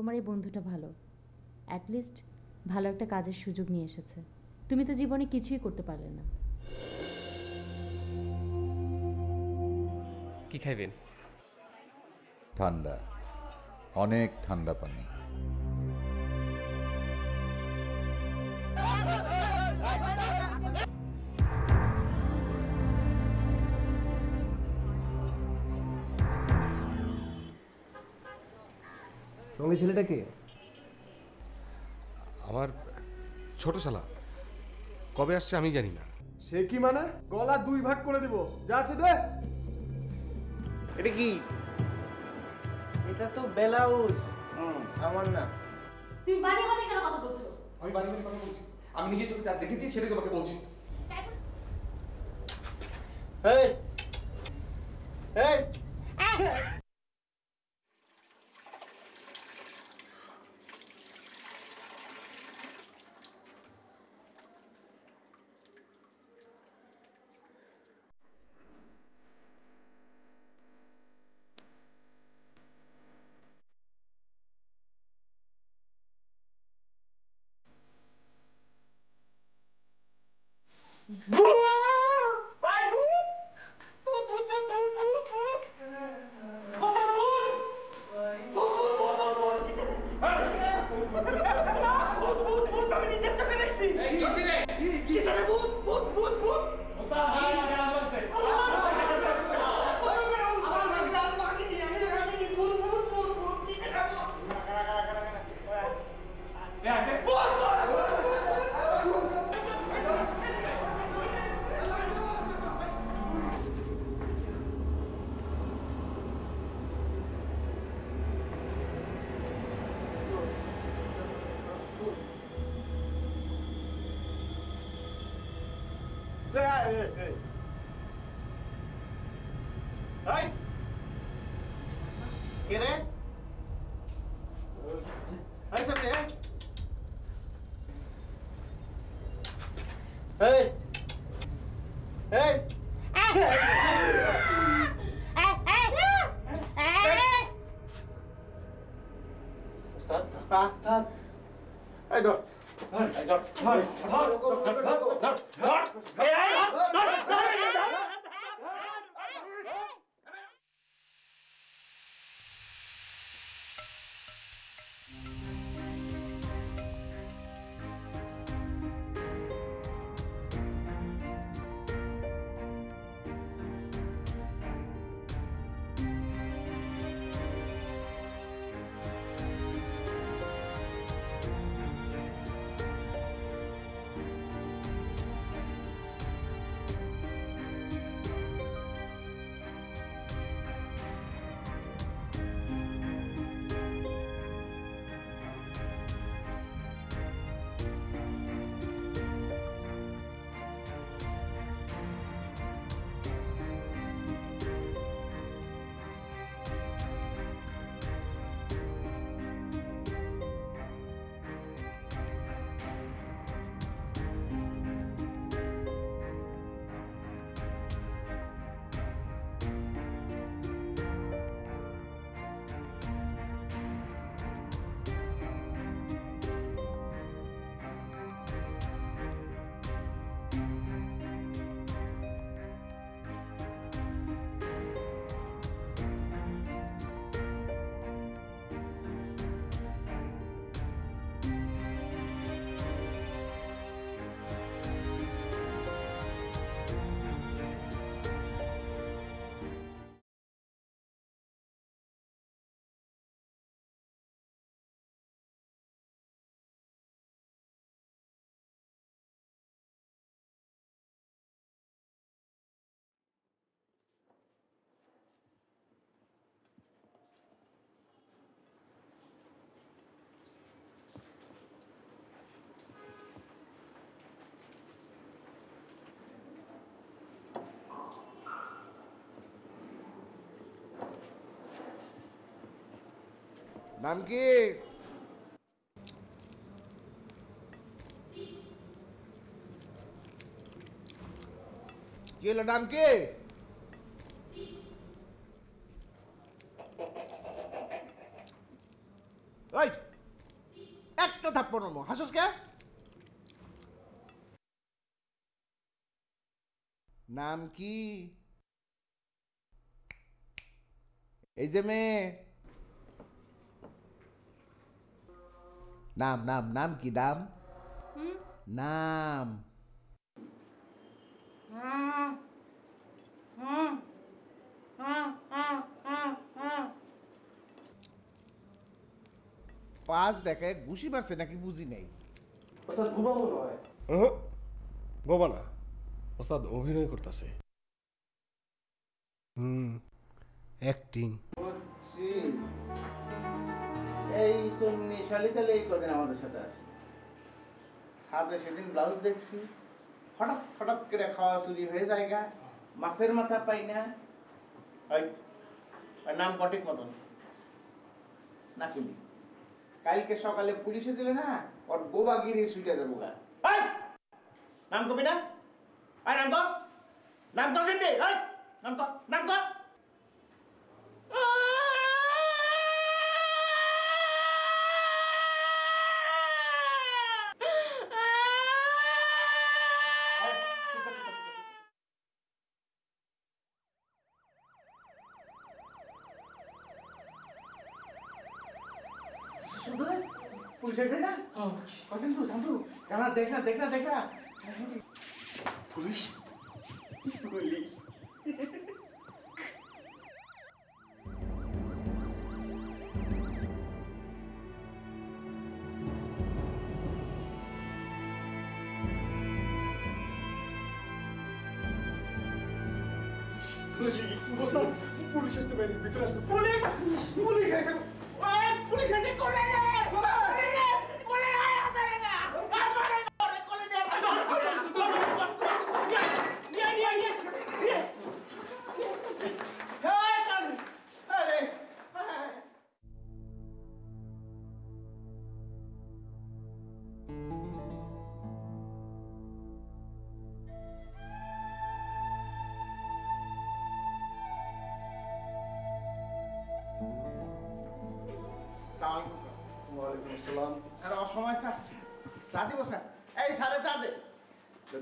তোমার এই বন্ধুটা ভালো, অ্যাটলিস্ট ভালো একটা কাজের সুযোগ নিয়ে এসেছে। তুমি তো জীবনে কিছুই করতে পারলে না। কি খাইবেন? ঠান্ডা, অনেক ঠান্ডা পানি। সঙ্গে ছেলেটা কে? আমার ছোট শালা, কবে আসছে আমি জানি না। সে কি মানে? গলা দুই ভাগ করে দিব, যা আছে দে। এটা কি? এটা তো ব্লাউজ। আমার না। তুমি বাড়ি বাড়ি কেন কথা বলছো? আমি বাড়ি বাড়ি কথা বলছি, আমি নিজে চোখে যা দেখেছি সেটাই তোমাকে বলছি। এই এই কে রে? এই সামনে এই এই এই ধর নাম কি? কি হলো, নাম কি? ওই একটা থাপ্পড় মারবো, হাসুস কে? নাম কি? এই যে মেয়ে, নাম নাম নাম কি? নাম নাম পাঁচ দেখে ঘুষি মারছে নাকি বুঝি নাই। বাবা না, ওস্তাদ অভিনয় করতেছে। অ্যাক্টিং। এই সুন্নি শালিকালে এই কদিন আমাদের সাথে আছে। সাথে সেদিন ব্লাউজ দেখছি, হঠাৎ হঠাৎ করে খাওয়া চুরি হয়ে যায়, মাছের মাথা পাই না। নাম কটিক মতন নাকি? কালকে সকালে পুলিশে দিলে না, ওর গোবাগিরি ছুটে দেবো গা। নাম কবি না? নাম কর, নাম কর, নাম কর, নাম কর। পুলিশ না? কছেন তো জানতো? জানা দেখ না, দেখ না, দেখ না। পুলিশ পুলিশ পুলিশ আসতে পারি, ভিতরে আসতে। পুলিশ পুলিশ এসে পুলিশ এসে কোলে নে, কোলে নে, কোলে আয় আমারে না, আমারে না, ওরে কোলে নে। আরে অসময় স্যার, চা দিব স্যার। এই স্যারে চা দে।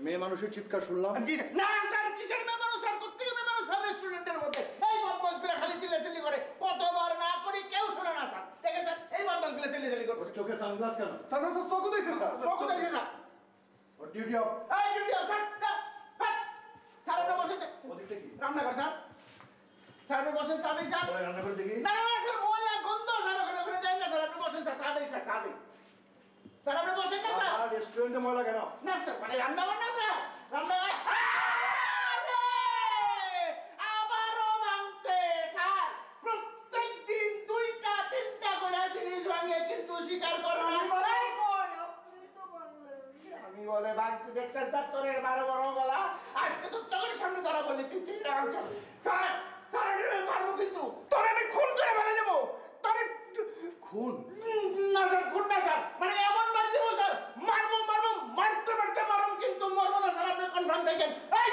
মেয়ে মানুষের চিৎকার শুনলাম। জি স্যার। না স্যার, কিসের মেয়ে মানুষ স্যার? কোথেকে মেয়ে মানুষ স্যার? রেস্টুরেন্টের মধ্যে এই বদমাস গুলো খালি চিল্লাচিল্লি করে, কতবার না করি কেউ শোনে না স্যার। দেখেছেন এই বদমাস গুলো চিল্লাচিল্লি করছে। চোখে সানগ্লাস কেন? স্যার স্যার স্যার চোখ দিয়েছে স্যার, চোখ দিয়েছে স্যার। Or duty of. এই ডিউটি অফ স্যার। স্যার আপনি বসেন। ওদিকটা কি? রান্না কর স্যার। স্যার আপনি বসেন, চা দিই স্যার। রান্না করে দেখি। না না স্যার, ময়লা গন্ধ স্যার, ওখানে ওখানে দেন না স্যার। আপনি বসেন স্যার, চা দিই স্যার, চা দিই। স্যার আপনি বসেন না স্যার। আর রেস্টুরেন্টে ময়লা কেন? না স্যার, মানে রান্না কর না স্যার, রান্না কর। আরে! আবারও ভাঙছে স্যার। প্রত্যেকদিন 2টা 3টা করে জিনিস ভাঙে, কিন্তু স্বীকার করে না। আমি বলে ভাঙছি, দেখতেন স্যার চোরের মারো বড় গলা। আজকে তো চোখের সামনে ধরা বললি তুই 3টা ভাঙছ। স্যার স্যার আমি মারবো, কিন্তু তোর আমি খুন করে ফেলে দেবো। তোর খুন না স্যার, খুন না স্যার, মানে এমন মার দেবো স্যার, মারবো মারবো, মারতে মারতে মারুম, কিন্তু মরবো না স্যার। আপনি কনফার্ম থাকেন। এই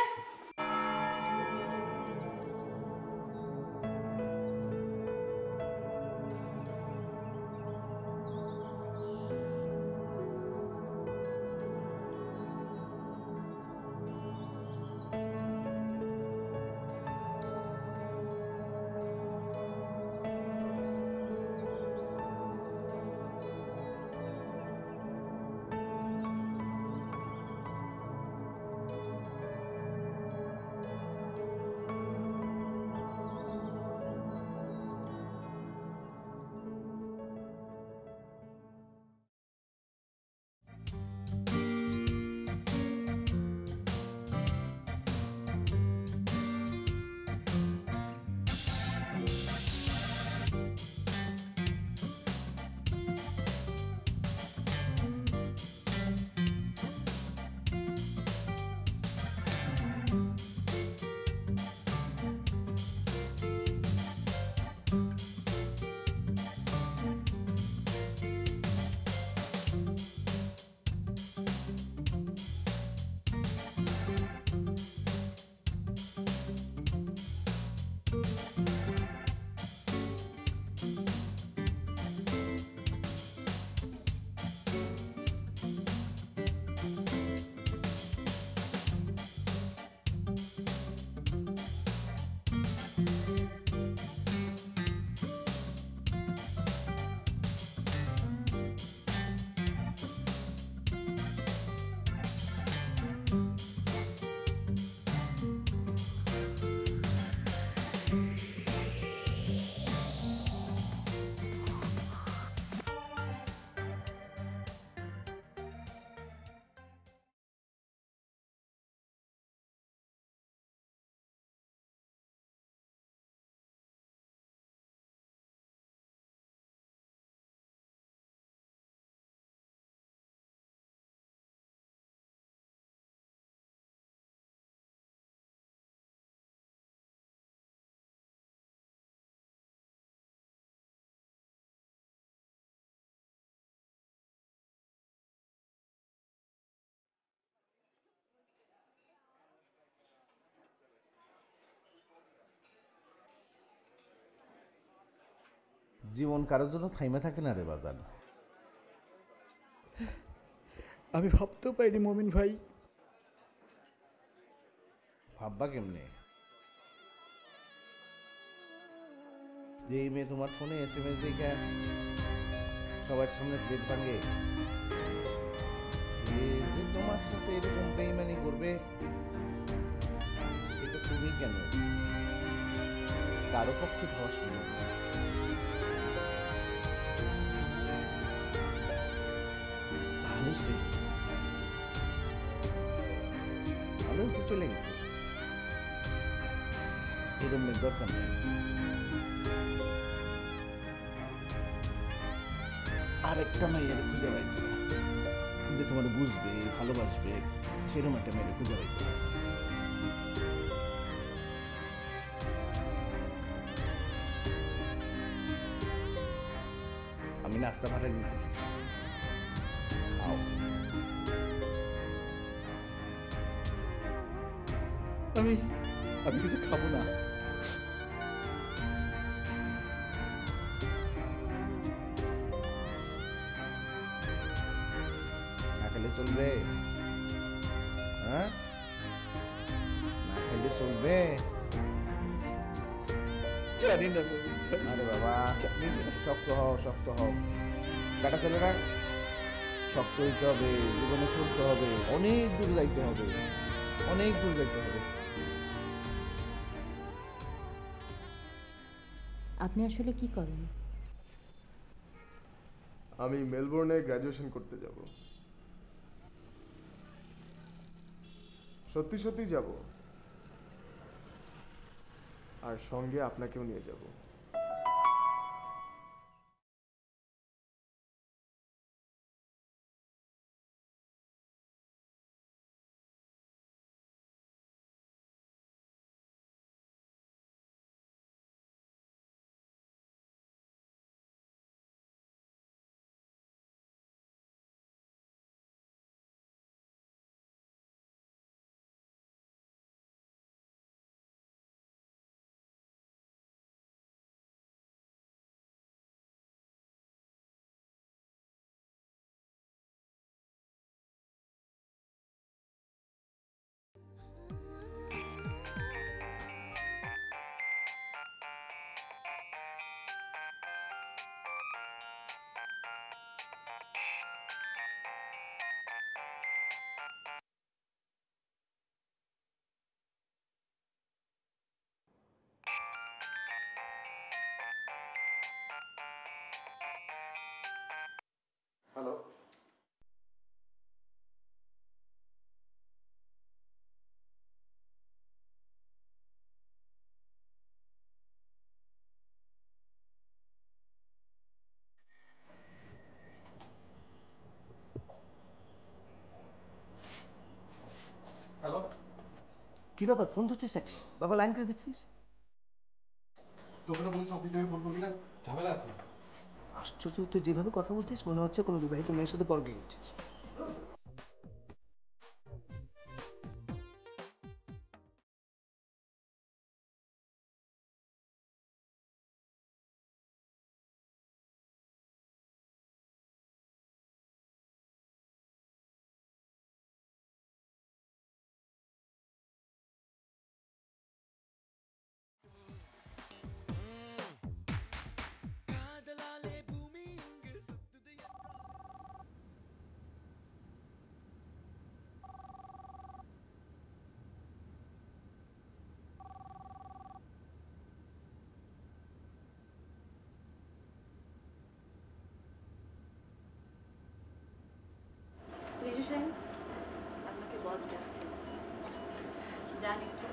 জীবন কারোর জন্য থাইমা থাকে না রে বাজান। আমি ভাবতেও পারিনি মমিন ভাই। ভাববা কেমনে? যে এই মেয়ে তোমার ফোনে SMS দেখে সবার সামনে প্লেট ভাঙে, যে তোমার সাথে এরকম বেইমানি করবে, এটা তুমি কেন কারো পক্ষে ভাবা সম্ভব না। ভালো হয়েছে, ভালো হয়েছে, চলে গেছে। এরকম মেয়ের দরকার নেই। আরেকটা মেয়ের খুঁজে পাই যে তোমার বুঝবে, ভালোবাসবে, সেরকম একটা মেয়ের খুঁজে পাই। আমি নাস্তা পাঠাই দিতেছি, খাও। আমি কিছু খাবো না। না খেলে চলবে? হ্যাঁ, না খেলে চলবে? জানি না মমিন ভাই। আরে বাবা, শক্ত হও, শক্ত হও। কাটা ছেলেরা শক্ত হইতে হবে, জীবনে চলতে হবে, অনেক দূর যাইতে হবে, অনেক দূর যাইতে হবে। আপনি আসলে কি করেন? আমি মেলবোর্নে গ্র্যাজুয়েশন করতে যাব। সত্যি সত্যি যাব, আর সঙ্গে আপনাকেও নিয়ে যাব। হ্যালো, হ্যালো, কি ব্যাপার, ফোন ধরছিস নাকি? বাবা লাইন করে দিচ্ছিস? তোকে তো বলেছি অফিস থেকে ফোন করবি না, ঝামেলা আছে। আশ্চর্য, তুই যেভাবে কথা বলছিস মনে হচ্ছে কোনো বিবাহিত মেয়ের সাথে পর গিয়েছিস। রিজু সাহেব, আপনাকে বস ডাকছে, জানি তো।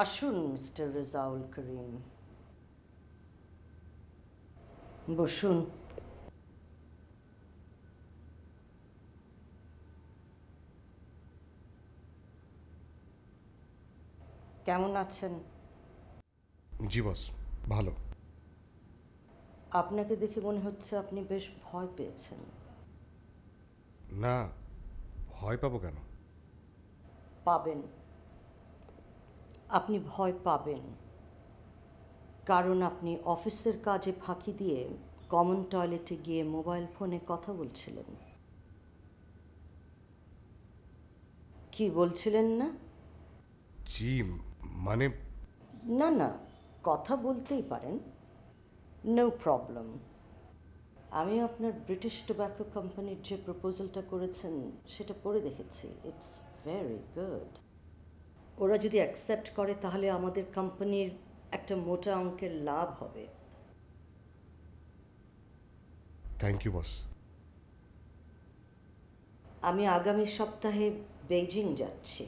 আসুন মিস্টার রেজাউল করিম, বসুন। কেমন আছেন? জি বস, ভালো। আপনাকে দেখে মনে হচ্ছে আপনি বেশ ভয় পেয়েছেন। না, ভয় পাবো কেন? পাবেন, আপনি ভয় পাবেন, কারণ আপনি অফিসের কাজে ফাঁকি দিয়ে কমন টয়লেটে গিয়ে মোবাইল ফোনে কথা বলছিলেন। কি বলছিলেন না? জি, মানে না না, কথা বলতেই পারেন, নো প্রবলেম। আমি আপনার ব্রিটিশ টোব্যাকো কোম্পানির যে প্রপোজালটা করেছেন সেটা পড়ে দেখেছি, ইটস ভেরি গুড। ওরা যদি অ্যাকসেপ্ট করে তাহলে আমাদের কোম্পানির একটা মোটা অঙ্কের লাভ হবে। Thank you boss. আমি আগামী সপ্তাহে বেইজিং যাচ্ছি,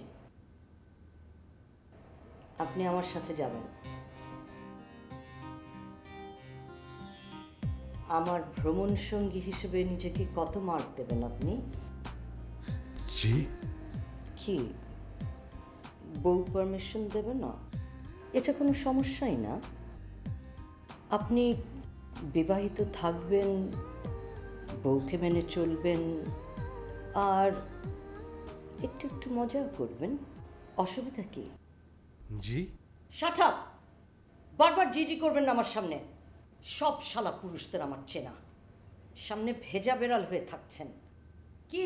আপনি আমার সাথে যাবেন। আমার ভ্রমণ সঙ্গী হিসেবে নিজেকে কত মার্ক দেবেন আপনি? জি, কি বউ পারমিশন দেবে না? এটা কোনো সমস্যাই না। আপনি বিবাহিত থাকবেন, বউকে মেনে চলবেন, আর একটু একটু মজাও করবেন, অসুবিধা কি? জি। Shut up! বারবার জি জি করবেন না আমার সামনে। সব শালা পুরুষদের আমার চেনা, সামনে ভেজা বেড়াল হয়ে থাকছেন। কি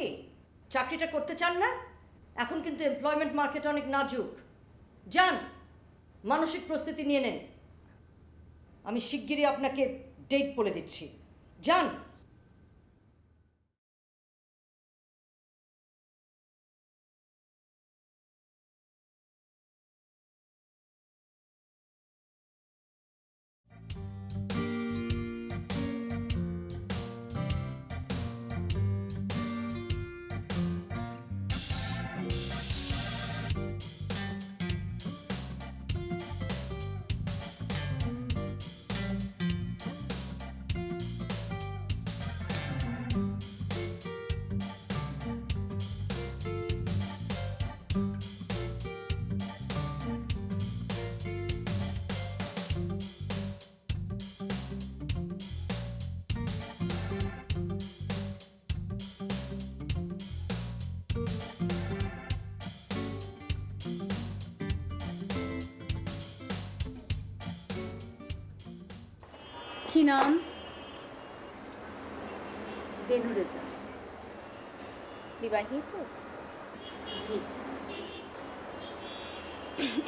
চাকরিটা করতে চান না? এখন কিন্তু এমপ্লয়মেন্ট মার্কেট অনেক নাজুক। যান, মানসিক প্রস্তুতি নিয়ে নেন। আমি শিগগিরই আপনাকে ডেট বলে দিচ্ছি, যান। কি নাম? বেনুরেজা। বিবাহিত? জি।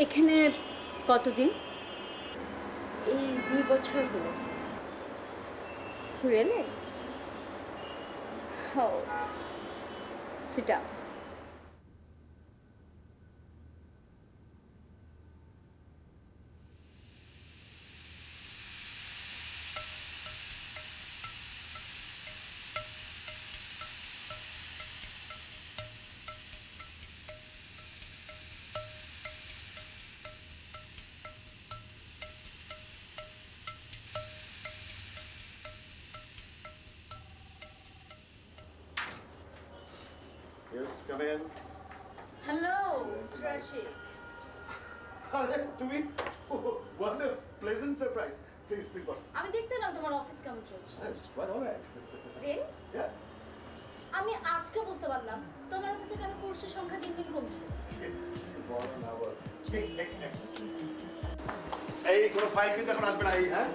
এখানে কতদিন? এই 2 বছর হলো। রিয়েলি? ও, sit down. Yes, come in. Hello, mister Rashid. আরে তুমি, what a pleasant surprise. Please, please, what? আমি দেখতে না তোমার অফিস কেমন চলছে। It's quite all right. Then Yeah. আমি আজকে বুঝতে পারলাম তোমার অফিসে কেন পুরুষের সংখ্যা দিন দিন কমছে। এই কোনো ফাইল কিন্তু এখন আসবে না, এই হ্যাঁ